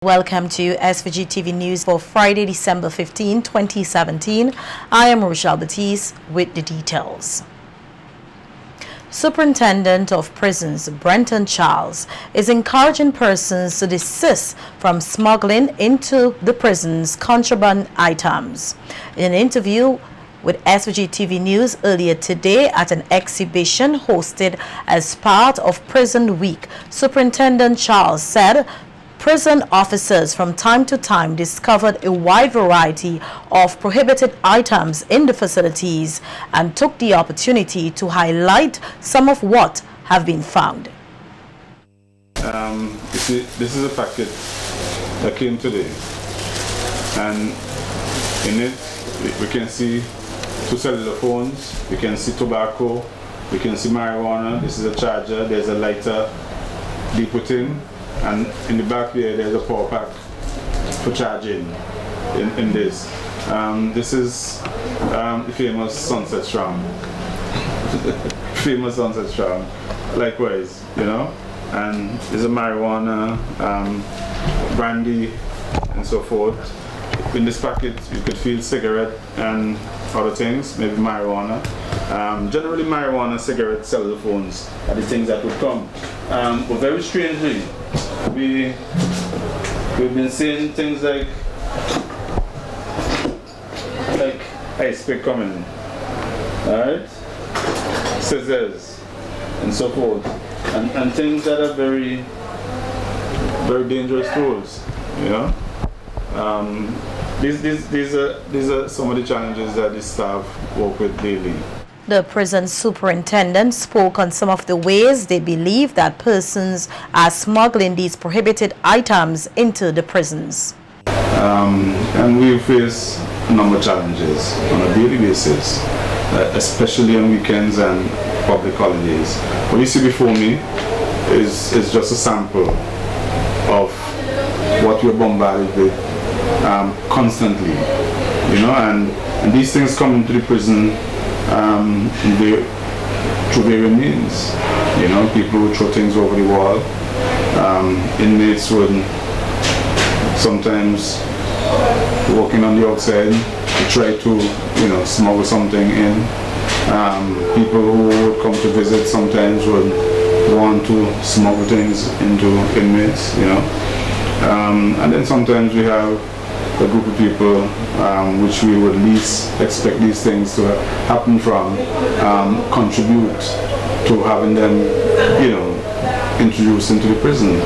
Welcome to SVG-TV News for Friday, December 15, 2017. I am Rochelle Batiste with the details. Superintendent of Prisons Brenton Charles is encouraging persons to desist from smuggling into the prisons contraband items. In an interview with SVG-TV News earlier today at an exhibition hosted as part of Prison Week, Superintendent Charles said prison officers from time to time discovered a wide variety of prohibited items in the facilities and took the opportunity to highlight some of what have been found. You see, this is a packet that came today, and in it we can see 2 cellular phones, we can see tobacco, we can see marijuana. This is a charger, there's a lighter, nicotine. And in the back there's a power pack for charging in this. This is the famous Sunset Strong. Famous Sunset Strong. Likewise, you know. And there's a marijuana, brandy, and so forth. In this packet, you could feel cigarette and other things, maybe marijuana. Generally, marijuana, cigarettes, cellular phones are the things that would come. But very strangely, we've been seeing things like ice pick coming, alright, scissors, and so forth, and things that are very, very dangerous tools, you know. These are some of the challenges that the staff work with daily. The prison superintendent spoke on some of the ways they believe that persons are smuggling these prohibited items into the prisons. And we face a number of challenges on a daily basis, especially on weekends and public holidays. What you see before me is just a sample of what we're bombarded with constantly, you know, and these things come into the prison through various means. You know, people would throw things over the wall. Inmates would sometimes walking on the outside to try to, you know, smuggle something in. People who would come to visit sometimes would want to smuggle things into inmates, you know. And then sometimes we have a group of people which we would least expect these things to happen from, contribute to having them, you know, introduced into the prison.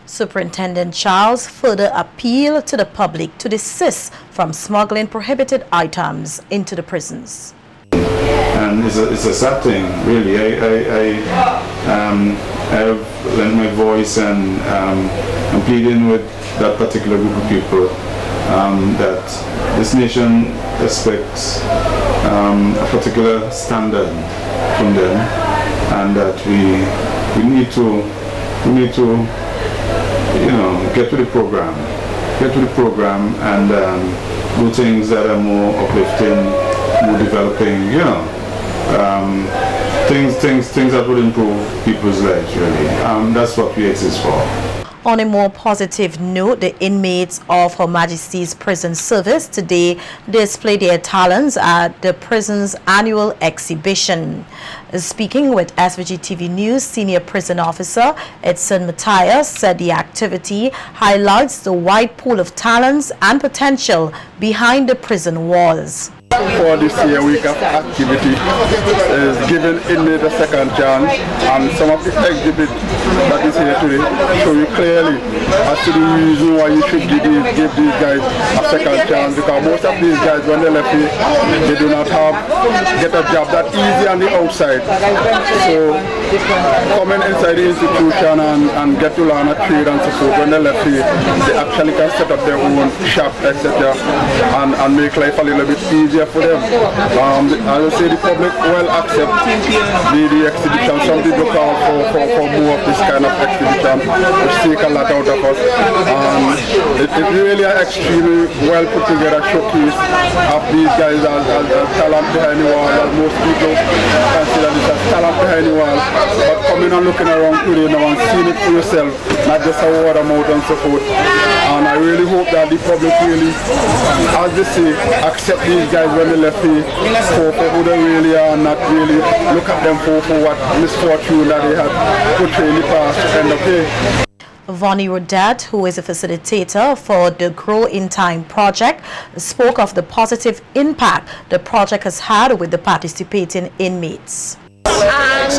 Superintendent Charles further appealed to the public to desist from smuggling prohibited items into the prisons. And it's a sad thing, really. I have lent my voice and I'm pleading with that particular group of people that this nation expects a particular standard from them, and that we need to you know, get to the program and do things that are more uplifting, more developing, you know, things that would improve people's lives, really. That's what we exist for. On a more positive note, the inmates of Her Majesty's Prison Service today displayed their talents at the prison's annual exhibition. Speaking with SVG-TV News, Senior Prison Officer Edson Matthias said the activity highlights the wide pool of talents and potential behind the prison walls. For this year week of activity is giving inmates a second chance, and some of the exhibit that is here today show you clearly as to the reason why you should give these guys a second chance, because most of these guys, when they left here, they do not get a job that easy on the outside. So coming inside the institution and get to learn a trade and so forth, when they left here, they actually can set up their own shop, etc., and make life a little bit easier left with them. As I say, the public will accept the exhibition. Some people call for more of this kind of exhibition, which take a lot out of us. It's really an extremely well put together showcase of these guys as talent behind the wall, as most people consider this as talent behind the wall. But coming and looking around today now and seeing it for yourself, not just a word of mouth and so forth. And I really hope that the public really, as they say, accept these guys when they left here for who they really are, and not really look at them for what misfortune that they had portrayed in the past to end up here. Vonnie Rodat, who is a facilitator for the Grow in Time project, spoke of the positive impact the project has had with the participating inmates. And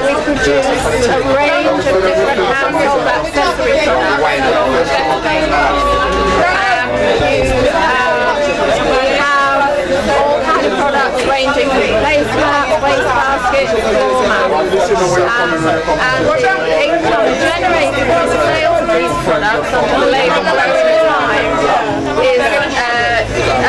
we produce a range of different household accessory products. We have all kinds of products ranging from face mats, waste baskets, floor mats. And the income generated from the sales of these products under the label Grow in Time is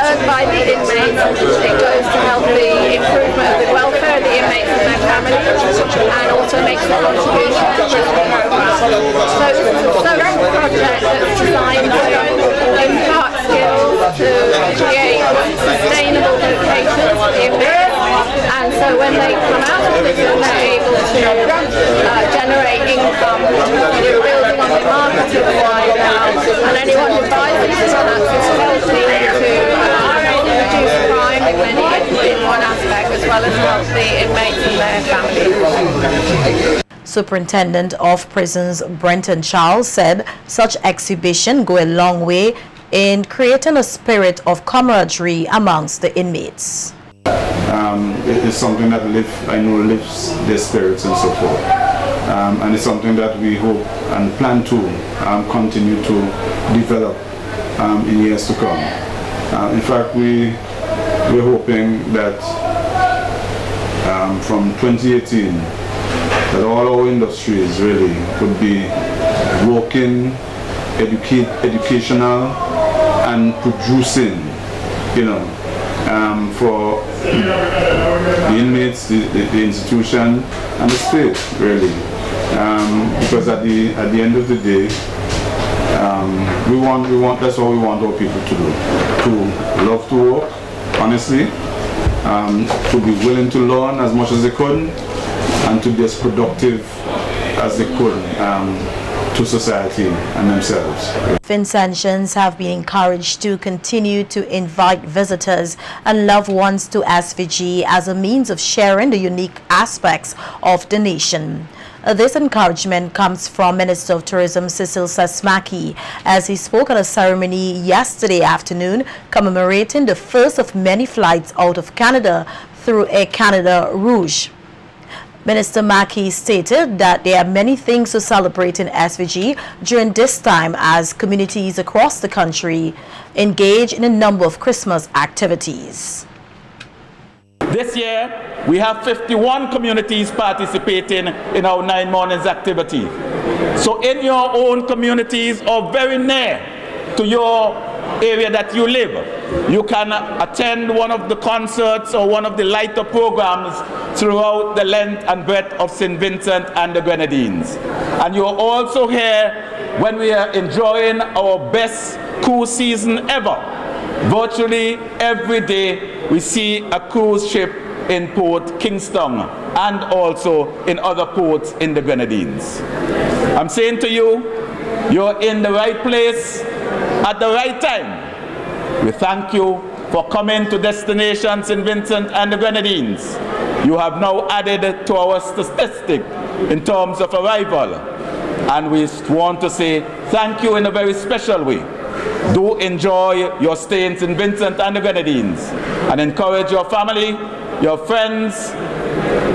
earned by the inmates. It goes to help the improvement of the welfare of the inmates and their families, and also makes a contribution to the program. So this is a social project that's designed to impart skills to create sustainable vocations for the inmates, and so when they come out of prison they're able to generate income. We're building on the marketing side now, and anyone who buys these products is helping to reduce crime in one aspect, as well as help the inmates and their families. Superintendent of Prisons Brenton Charles said such exhibition go a long way in creating a spirit of camaraderie amongst the inmates. It is something that I know lifts their spirits and so forth. And it's something that we hope and plan to continue to develop in years to come. In fact, we're hoping that from 2018 that all our industries really would be working, educational and producing, you know, for the inmates, the institution and the state really. Because at the end of the day, that's what we want our people to do. To love to work, honestly, to be willing to learn as much as they could, and to be as productive as they could to society and themselves. Vincentians have been encouraged to continue to invite visitors and loved ones to SVG as a means of sharing the unique aspects of the nation. This encouragement comes from Minister of Tourism Cecil Sasmaki as he spoke at a ceremony yesterday afternoon commemorating the first of many flights out of Canada through Air Canada Rouge. Minister Mackey stated that there are many things to celebrate in SVG during this time as communities across the country engage in a number of Christmas activities. This year, we have 51 communities participating in our 9 Mornings activity. So in your own communities or very near to your area that you live, you can attend one of the concerts or one of the lighter programs throughout the length and breadth of St. Vincent and the Grenadines. And you're also here when we are enjoying our best cruise season ever. Virtually every day we see a cruise ship in Port Kingston and also in other ports in the Grenadines. I'm saying to you, you're in the right place at the right time. We thank you for coming to Destination St. Vincent and the Grenadines. You have now added to our statistic in terms of arrival. And we want to say thank you in a very special way. Do enjoy your stay in St. Vincent and the Grenadines and encourage your family, your friends,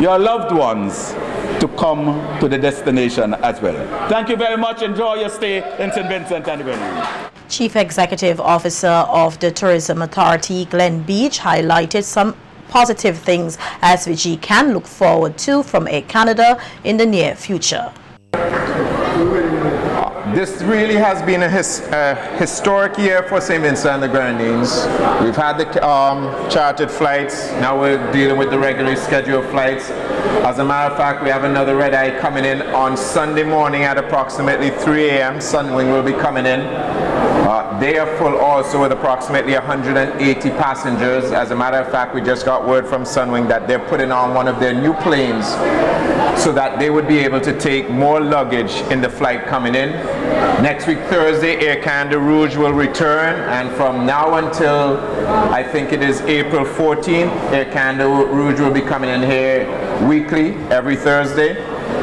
your loved ones to come to the destination as well. Thank you very much. Enjoy your stay in St. Vincent and the Grenadines. Chief Executive Officer of the Tourism Authority, Glenn Beach, highlighted some positive things SVG can look forward to from Air Canada in the near future. This really has been a historic year for St. Vincent and the Grenadines. We've had the chartered flights, now we're dealing with the regularly scheduled flights. As a matter of fact, we have another red eye coming in on Sunday morning at approximately 3 a.m. Sunwing will be coming in. They are full also with approximately 180 passengers. As a matter of fact, we just got word from Sunwing that they're putting on one of their new planes so that they would be able to take more luggage in the flight coming in. Next week, Thursday, Air Canada Rouge will return, and from now until I think it is April 14th, Air Canada Rouge will be coming in here weekly, every Thursday.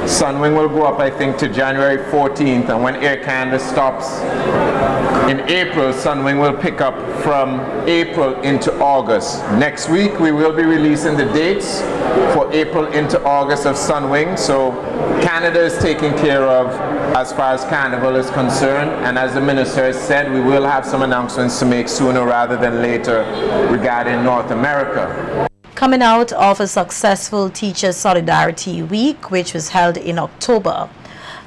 Sunwing will go up, I think, to January 14th, and when Air Canada stops in April, Sunwing will pick up from April into August. Next week, we will be releasing the dates for April into August of Sunwing, so Canada is taken care of as far as Carnival is concerned, and as the Minister has said, we will have some announcements to make sooner rather than later regarding North America. Coming out of a successful Teachers Solidarity Week, which was held in October,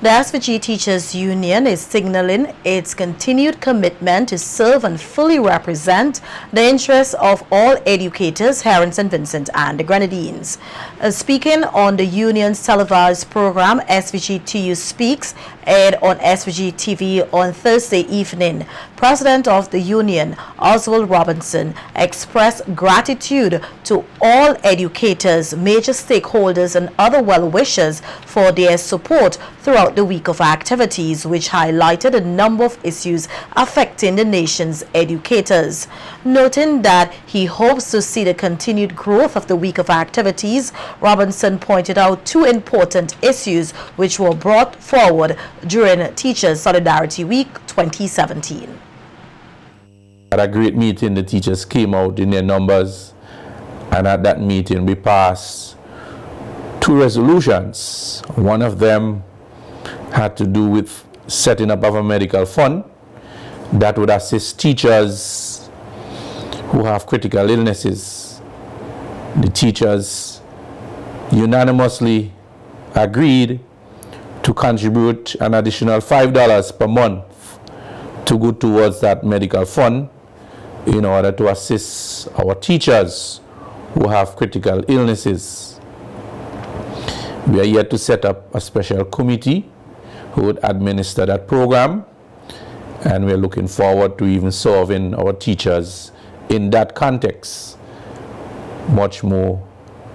the SVG Teachers Union is signaling its continued commitment to serve and fully represent the interests of all educators here in St. Vincent and the Grenadines. Speaking on the union's televised program, SVG-TV Speaks, aired on SVG-TV on Thursday evening, President of the union, Oswald Robinson, expressed gratitude to all educators, major stakeholders and other well-wishers for their support throughout the week of activities, which highlighted a number of issues affecting the nation's educators. Noting that he hopes to see the continued growth of the week of activities, Robinson pointed out two important issues which were brought forward during Teachers Solidarity Week 2017. At a great meeting, the teachers came out in their numbers, and at that meeting we passed two resolutions. One of them had to do with setting up of a medical fund that would assist teachers who have critical illnesses. The teachers unanimously agreed to contribute an additional $5 per month to go towards that medical fund in order to assist our teachers who have critical illnesses. We are yet to set up a special committee who would administer that program, and we're looking forward to even serving our teachers in that context much more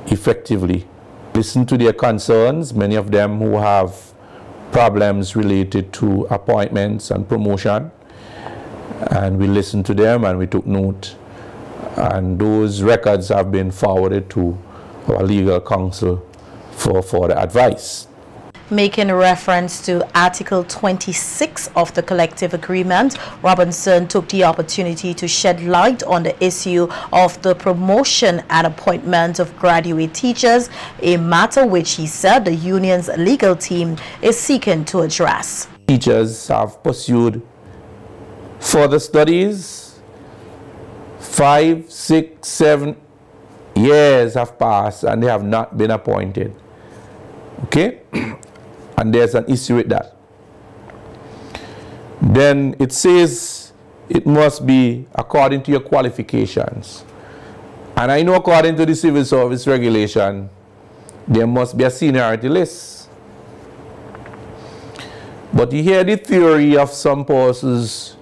effectively. Listen to their concerns, many of them who have problems related to appointments and promotion, and we listened to them and we took note, and those records have been forwarded to our legal counsel for further advice. Making reference to Article 26 of the collective agreement, Robinson took the opportunity to shed light on the issue of the promotion and appointment of graduate teachers, a matter which he said the union's legal team is seeking to address. Teachers have pursued further studies. 5, 6, 7 years have passed and they have not been appointed. Okay? And there's an issue with that. Then it says it must be according to your qualifications. And I know according to the civil service regulation, there must be a seniority list. But you hear the theory of some persons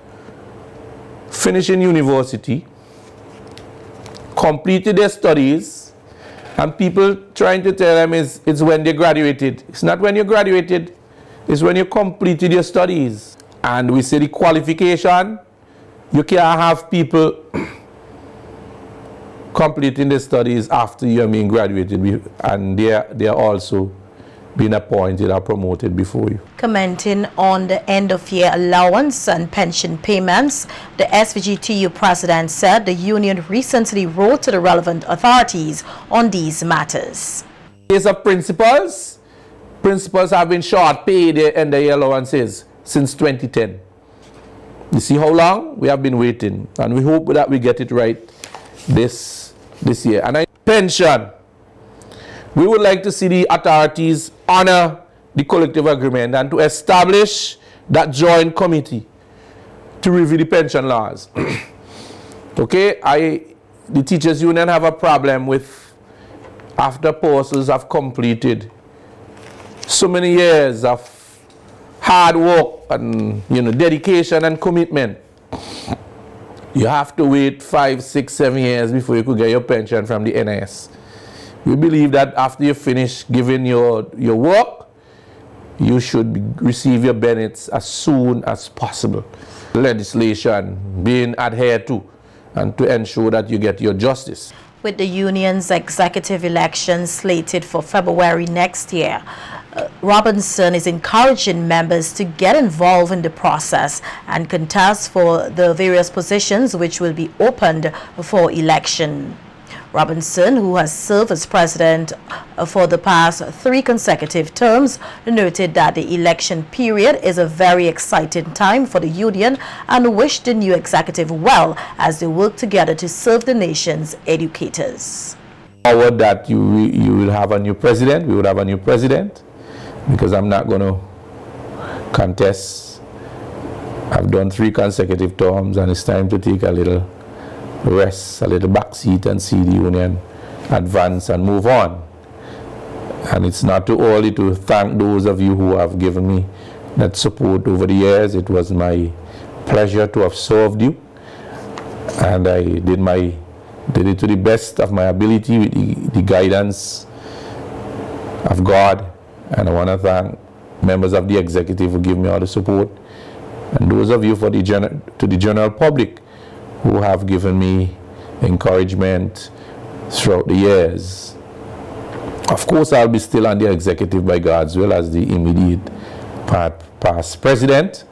finishing university, completed their studies, and people trying to tell them it's when they graduated. It's not when you graduated, it's when you completed your studies. And we say the qualification, you can't have people completing their studies after you have been graduated, and they are also being appointed or promoted before you. Commenting on the end-of-year allowance and pension payments, the SVG-TU president said the union recently wrote to the relevant authorities on these matters. Case of principals have been short paid their end-of-year allowances since 2010. You see how long? We have been waiting, and we hope that we get it right this year. And pension. We would like to see the authorities honor the collective agreement and to establish that joint committee to review the pension laws. Okay, the teachers union have a problem with, after posters have completed so many years of hard work and dedication and commitment, you have to wait 5, 6, 7 years before you could get your pension from the NIS. We believe that after you finish giving your work, you should receive your benefits as soon as possible. Legislation being adhered to and to ensure that you get your justice. With the union's executive election slated for February next year, Robinson is encouraging members to get involved in the process and contest for the various positions which will be opened for election. Robinson, who has served as president for the past 3 consecutive terms, noted that the election period is a very exciting time for the union and wished the new executive well as they work together to serve the nation's educators. Forward that you will have a new president, we would have a new president, because I'm not going to contest. I've done 3 consecutive terms and it's time to take a little rest, a little back seat and see the union advance and move on. And it's not too early to thank those of you who have given me that support over the years. It was my pleasure to have served you, and I did it to the best of my ability with the guidance of God. And I want to thank members of the executive who give me all the support, and those of you to the general public who have given me encouragement throughout the years. Of course, I'll be still on the executive by God's will as the immediate past president,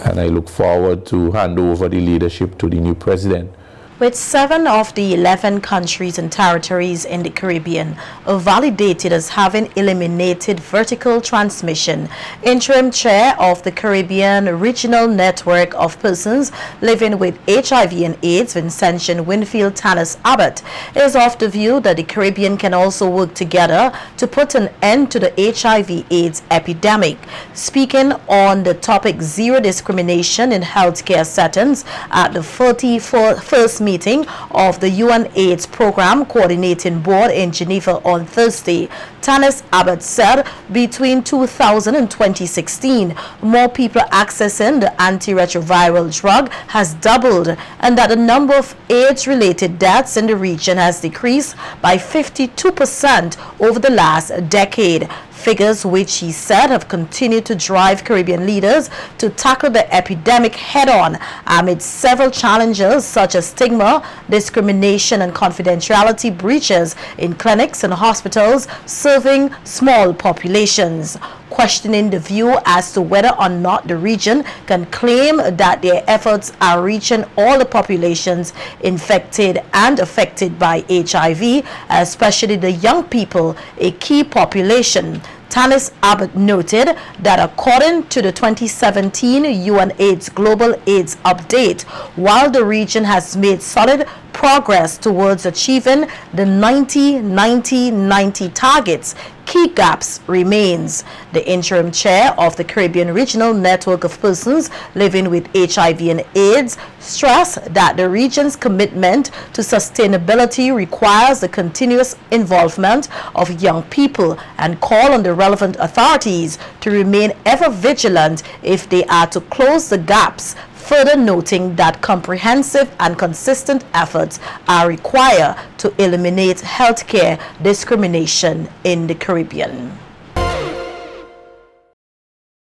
and I look forward to hand over the leadership to the new president. With 7 of the 11 countries and territories in the Caribbean validated as having eliminated vertical transmission, interim chair of the Caribbean Regional Network of Persons Living with HIV and AIDS, Vincentian Winfield Tannis Abbott, is of the view that the Caribbean can also work together to put an end to the HIV/AIDS epidemic. Speaking on the topic Zero Discrimination in Healthcare Settings at the 41st meeting of the UN AIDS Program Coordinating Board in Geneva on Thursday, Tannis Abbott said between 2000 and 2016, more people accessing the antiretroviral drug has doubled, and that the number of AIDS-related deaths in the region has decreased by 52% over the last decade. Figures which he said have continued to drive Caribbean leaders to tackle the epidemic head-on amid several challenges such as stigma, discrimination and confidentiality breaches in clinics and hospitals serving small populations. Questioning the view as to whether or not the region can claim that their efforts are reaching all the populations infected and affected by HIV, especially the young people, a key population. Tannis Abbott noted that according to the 2017 UN AIDS Global AIDS Update, while the region has made solid progress towards achieving the 90-90-90 targets, key gaps remains. The interim chair of the Caribbean Regional Network of Persons Living with HIV and AIDS stressed that the region's commitment to sustainability requires the continuous involvement of young people and call on the relevant authorities to remain ever vigilant if they are to close the gaps, further noting that comprehensive and consistent efforts are required to eliminate healthcare discrimination in the Caribbean.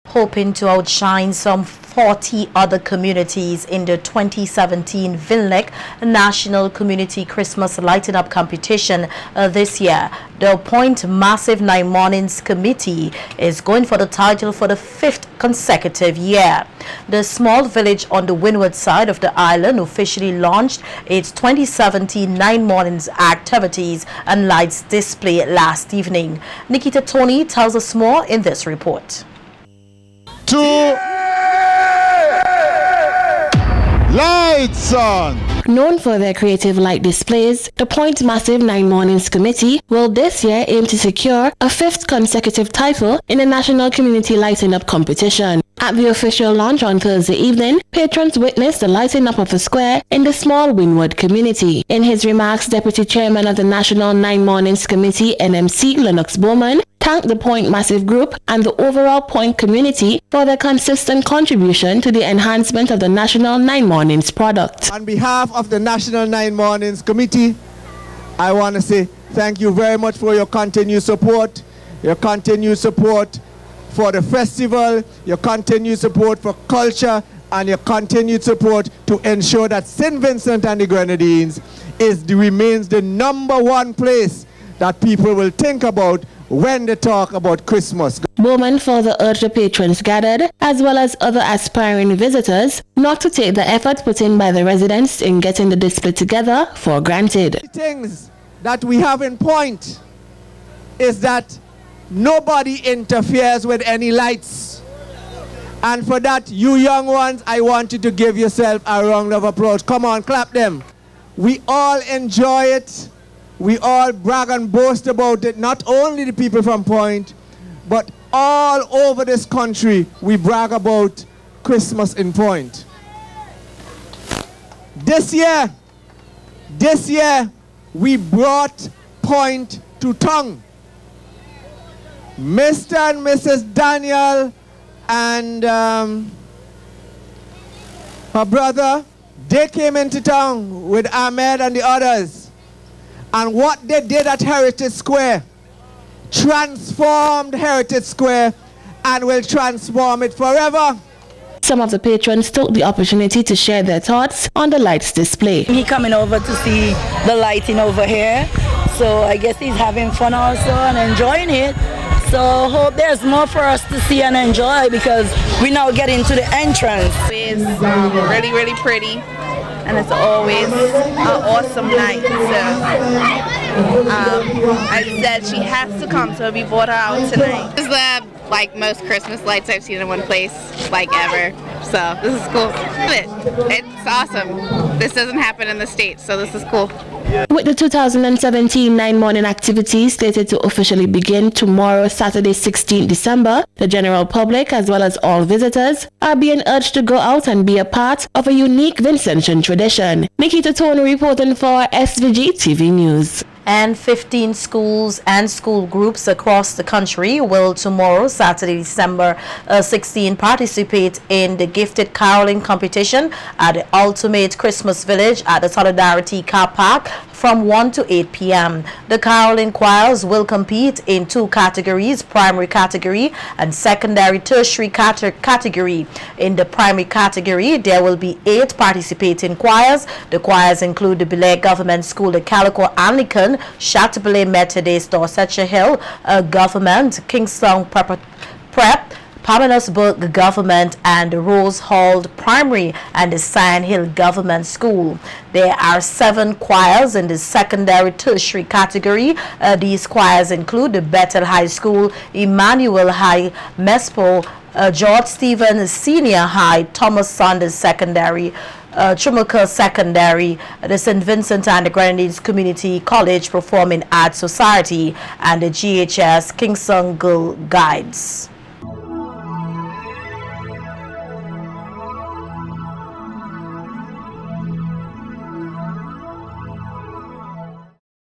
Hoping to outshine some 40 other communities in the 2017 Vilnic National Community Christmas Lighting Up Competition this year, the Point Massive 9 Mornings Committee is going for the title for the 5th consecutive year. The small village on the windward side of the island officially launched its 2017 9 Mornings activities and lights display last evening. Nikita Tony tells us more in this report. Lights on! Known for their creative light displays, the Point Massive 9 Mornings Committee will this year aim to secure a 5th consecutive title in the National Community Lighting Up competition. At the official launch on Thursday evening, patrons witnessed the lighting up of the square in the small Wynwood community. In his remarks, Deputy Chairman of the National 9 Mornings Committee, NMC, Lennox Bowman, thanked the Point Massive Group and the overall Point community for their consistent contribution to the enhancement of the National 9 Mornings product. On behalf of the National 9 Mornings Committee, I want to say thank you very much for your continued support for the festival, your continued support for culture, and your continued support to ensure that St. Vincent and the Grenadines remains the #1 place that people will think about when they talk about Christmas. Bowman further urged the patrons gathered, as well as other aspiring visitors, not to take the effort put in by the residents in getting the display together for granted. The things that we have in Point is that nobody interferes with any lights. And for that, you young ones, I want you to give yourself a round of applause. Come on, clap them. We all enjoy it. We all brag and boast about it. Not only the people from Point, but all over this country, we brag about Christmas in Point. This year, we brought Point to town. Mr. and Mrs. Daniel and her brother, they came into town with Ahmed and the others. And what they did at Heritage Square transformed Heritage Square and will transform it forever. Some of the patrons took the opportunity to share their thoughts on the lights display. He coming over to see the lighting over here, so I guess he's having fun also and enjoying it. So hope there's more for us to see and enjoy, because we now get into the entrance. It's really, really pretty, and it's always an awesome night. So I said she has to come, so we brought her out tonight. This is the most Christmas lights I've seen in one place ever. So this is cool. It's awesome. This doesn't happen in the States, so this is cool. With the 2017 9 Morning activities slated to officially begin tomorrow, Saturday 16th December, the general public as well as all visitors are being urged to go out and be a part of a unique Vincentian tradition. Nikita Tony reporting for SVG-TV News. And 15 schools and school groups across the country will tomorrow, Saturday, December 16, participate in the Gifted Caroling competition at the Ultimate Christmas Village at the Solidarity Car Park from 1 to 8 p.m. The caroling choirs will compete in 2 categories, primary category and secondary tertiary category. In the primary category, there will be 8 participating choirs. The choirs include the Belay Government School, the Calico Anglican, Chateaublay Methodist, Dorsetshire Hill Government, Kingston Prep, Palmersburg Government, and the Rose Hall Primary and the Sand Hill Government School. There are 7 choirs in the secondary tertiary category. These choirs include the Bethel High School, Emmanuel High, Mespo, George Stevens Senior High, Thomas Saunders Secondary, Chumuka Secondary, the St. Vincent and the Grenadines Community College Performing Arts Society, and the GHS Kingston Girl Guides.